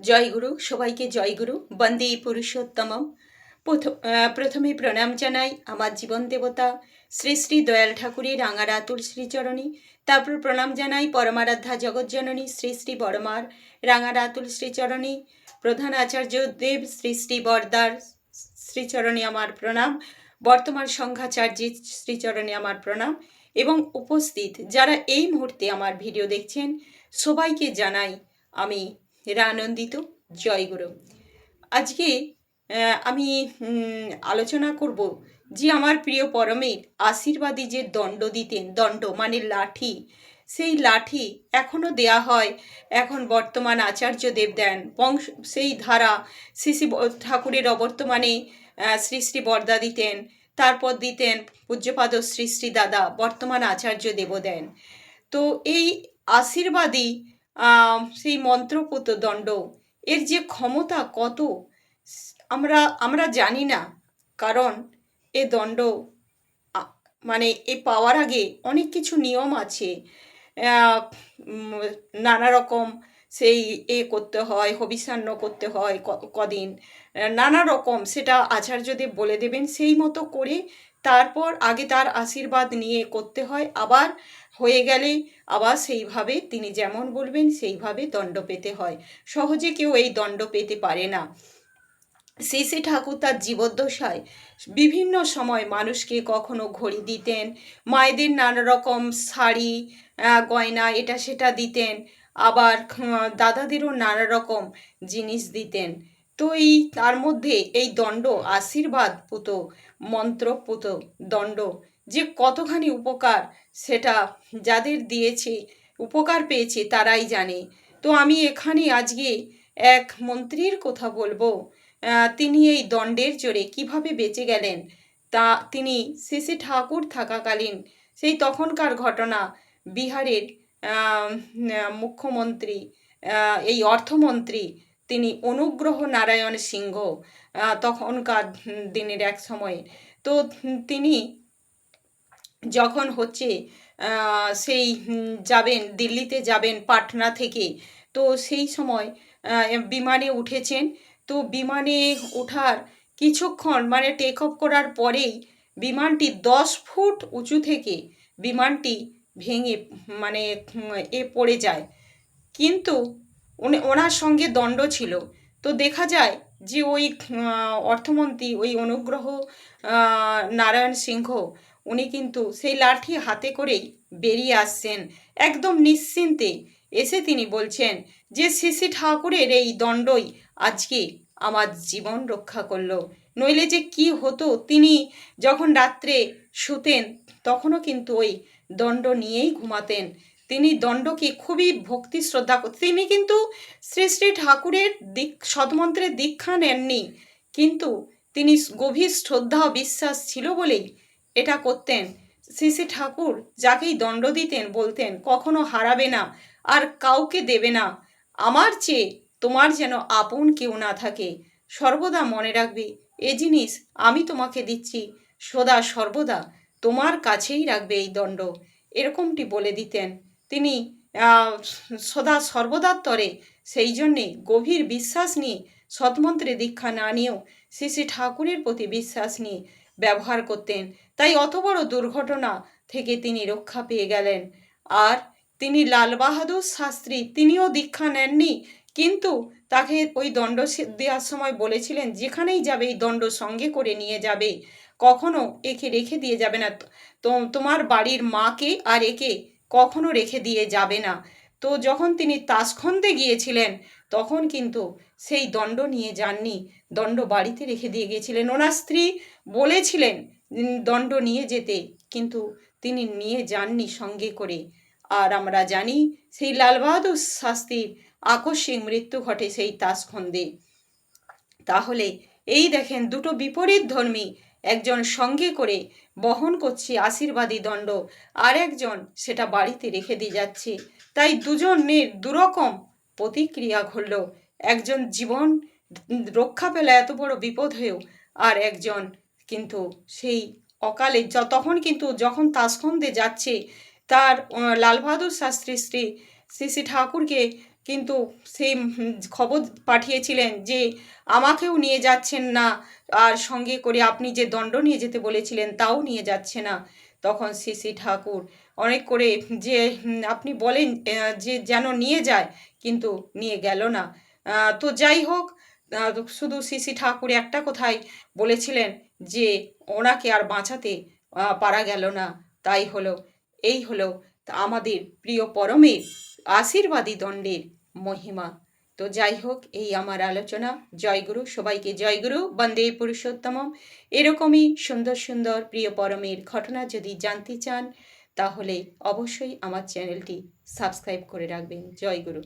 জয় গুরু, সবাইকে জয় গুরু। বন্দে পুরুষোত্তমম। প্রথমে প্রণাম জানাই আমার জীবন দেবতা শ্রী শ্রী দয়াল ঠাকুরের রাঙারা শ্রীচরণী। তারপর প্রণাম জানাই পরমারাধ্যা জগজ্জননী শ্রী শ্রী বড়মার রাঙারা শ্রীচরণী। প্রধান আচার্য দেব শ্রী শ্রী বরদার শ্রীচরণে আমার প্রণাম। বর্তমান সংঘাচার্যের শ্রীচরণে আমার প্রণাম। এবং উপস্থিত যারা এই মুহূর্তে আমার ভিডিও দেখছেন সবাইকে জানাই আমি আনন্দিত। জয় গুরু। আজকে আমি আলোচনা করব যে আমার প্রিয় পরমের আশীর্বাদী যে দণ্ড দিতেন, দণ্ড মানে লাঠি, সেই লাঠি এখনও দেয়া হয়। এখন বর্তমান আচার্যদেব দেন, সেই ধারা শ্রী শ্রী ঠাকুরের অবর্তমানে শ্রী শ্রী বরদা দিতেন, তারপর দিতেন পূজ্যপাদ শ্রী শ্রী দাদা, বর্তমান আচার্যদেব দেন। তো এই আশীর্বাদী সেই মন্ত্রপুত দণ্ড, এর যে ক্ষমতা কত আমরা জানি না। কারণ এ দণ্ড মানে এ পাওয়ার আগে অনেক কিছু নিয়ম আছে। নানা রকম সেই করতে হয়, হবিষান্ন করতে হয় কদিন, নানা রকম সেটা আচার্যদেব বলে দেবেন। সেই মতো করে তারপর আগে তার আশীর্বাদ নিয়ে করতে হয়, আবার হয়ে গেলে আবার সেইভাবে তিনি যেমন বলবেন সেইভাবে দণ্ড পেতে হয়। সহজে কেউ এই দণ্ড পেতে পারে না। শ্রী শ্রী ঠাকুর তার জীবদ্দশায় বিভিন্ন সময় মানুষকে কখনো ঘড়ি দিতেন, মায়েদের নানা রকম শাড়ি গয়না এটা সেটা দিতেন, আবার দাদাদেরও নানা রকম জিনিস দিতেন। তো এই তার মধ্যে এই দণ্ড, আশীর্বাদ পুত মন্ত্রপুত দণ্ড যে কতখানি উপকার, সেটা যাদের দিয়েছে, উপকার পেয়েছে তারাই জানে। তো আমি এখানে আজকে এক মন্ত্রীর কথা বলবো। তিনি এই দণ্ডের জোরে কিভাবে বেঁচে গেলেন, তা তিনি শ্রী শ্রী ঠাকুর থাকাকালীন সেই তখনকার ঘটনা। বিহারের মুখ্যমন্ত্রী, এই অর্থমন্ত্রী, তিনি অনুগ্রহ নারায়ণ সিংহ, তখনকার দিনের এক সময়ে। তো তিনি যখন হচ্ছে সেই যাবেন দিল্লিতে, যাবেন পাটনা থেকে, তো সেই সময় বিমানে উঠেছেন। তো বিমানে ওঠার কিছুক্ষণ মানে টেক অফ করার পরেই বিমানটি 10 ফুট উঁচু থেকে বিমানটি ভেঙে মানে পড়ে যায়। কিন্তু ওনার সঙ্গে দণ্ড ছিল। তো দেখা যায় যে ওই অর্থমন্ত্রী, ওই অনুগ্রহ নারায়ণ সিংহ, উনি কিন্তু সেই লাঠি হাতে করেই বেরিয়ে আসছেন একদম নিশ্চিন্তে। এসে তিনি বলছেন যে শ্রী শ্রী ঠাকুরের এই দণ্ডই আজকে আমার জীবন রক্ষা করলো, নইলে যে কি হতো। তিনি যখন রাত্রে শুতেন তখনও কিন্তু ওই দণ্ড নিয়েই ঘুমাতেন। তিনি দণ্ডকে খুবই ভক্তি শ্রদ্ধা করতেন। তিনি কিন্তু শ্রী শ্রী ঠাকুরের সদমন্ত্রের দীক্ষা নেননি, কিন্তু তিনি গভীর শ্রদ্ধা ও বিশ্বাস ছিল বলেই এটা করতেন। শ্রী শ্রী ঠাকুর যাকেই দণ্ড দিতেন বলতেন কখনো হারাবে না আর কাউকে দেবে না, আমার চেয়ে তোমার যেন আপন কেউ না থাকে। সর্বদা মনে রাখবে এ জিনিস আমি তোমাকে দিচ্ছি, সদা সর্বদা তোমার কাছেই রাখবে এই দণ্ড, এরকমটি বলে দিতেন তিনি সদা সর্বদার তরে। সেই জন্যে গভীর বিশ্বাস নিয়ে, সৎমন্ত্রে দীক্ষা না নিয়েও শ্রী শ্রী ঠাকুরের প্রতি বিশ্বাস নিয়ে ব্যবহার করতেন। তাই অত বড় দুর্ঘটনা থেকে তিনি রক্ষা পেয়ে গেলেন। আর তিনি লাল বাহাদুর শাস্ত্রী, তিনিও দীক্ষা নেননি, কিন্তু তাকে ওই দণ্ড দেওয়ার সময় বলেছিলেন যেখানেই যাবে এই দণ্ড সঙ্গে করে নিয়ে যাবে, কখনো একে রেখে দিয়ে যাবে না। তোমার বাড়ির মাকে আর একে কখনো রেখে দিয়ে যাবে না। তো যখন তিনি তাসখন্দে গিয়েছিলেন তখন কিন্তু সেই দণ্ড নিয়ে যাননি, দণ্ড বাড়িতে রেখে দিয়ে গিয়েছিলেন। ওনার স্ত্রী বলেছিলেন দণ্ড নিয়ে যেতে, কিন্তু তিনি নিয়ে যাননি সঙ্গে করে। আর আমরা জানি সেই লাল বাহাদুর শাস্ত্রীর আকস্মিক মৃত্যু ঘটে সেই তাসখন্দে। তাহলে এই দেখেন দুটো বিপরীত ধর্মী, একজন সঙ্গে করে বহন করছে আশীর্বাদী দণ্ড, আর একজন সেটা বাড়িতে রেখে দিয়ে যাচ্ছে। তাই দুজনের দুরকম প্রতিক্রিয়া ঘটল। একজন জীবন রক্ষা পেল এত বড় বিপদ হয়েও, আর একজন কিন্তু সেই অকালে তখন কিন্তু যখন তাসখন্দে যাচ্ছে তার লাল বাহাদুর শাস্ত্রী শ্রী শ্রী ঠাকুরকে কিন্তু সে খবর পাঠিয়েছিলেন যে আমাকেও নিয়ে যাচ্ছেন না, আর সঙ্গে করে আপনি যে দণ্ড নিয়ে যেতে বলেছিলেন তাও নিয়ে যাচ্ছে না। তখন শ্রী শ্রী ঠাকুর অনেক করে যে আপনি বলেন যে যেন নিয়ে যায়, কিন্তু নিয়ে গেল না। তো যাই হোক, শুধু শ্রী শ্রী ঠাকুর একটা কথাই বলেছিলেন যে ওনাকে আর বাঁচাতে পারা গেল না। তাই হলো, এই হলো আমাদের প্রিয় পরমের আশীর্বাদী দণ্ডের মহিমা। তো যাই হোক, এই আমার আলোচনা। জয়গুরু, সবাইকে জয়গুরু, বন্দে পুরুষোত্তমম। এরকমই সুন্দর সুন্দর প্রিয় পরমের ঘটনা যদি জানতে চান, তাহলে অবশ্যই আমার চ্যানেলটি সাবস্ক্রাইব করে রাখবেন। জয়গুরু।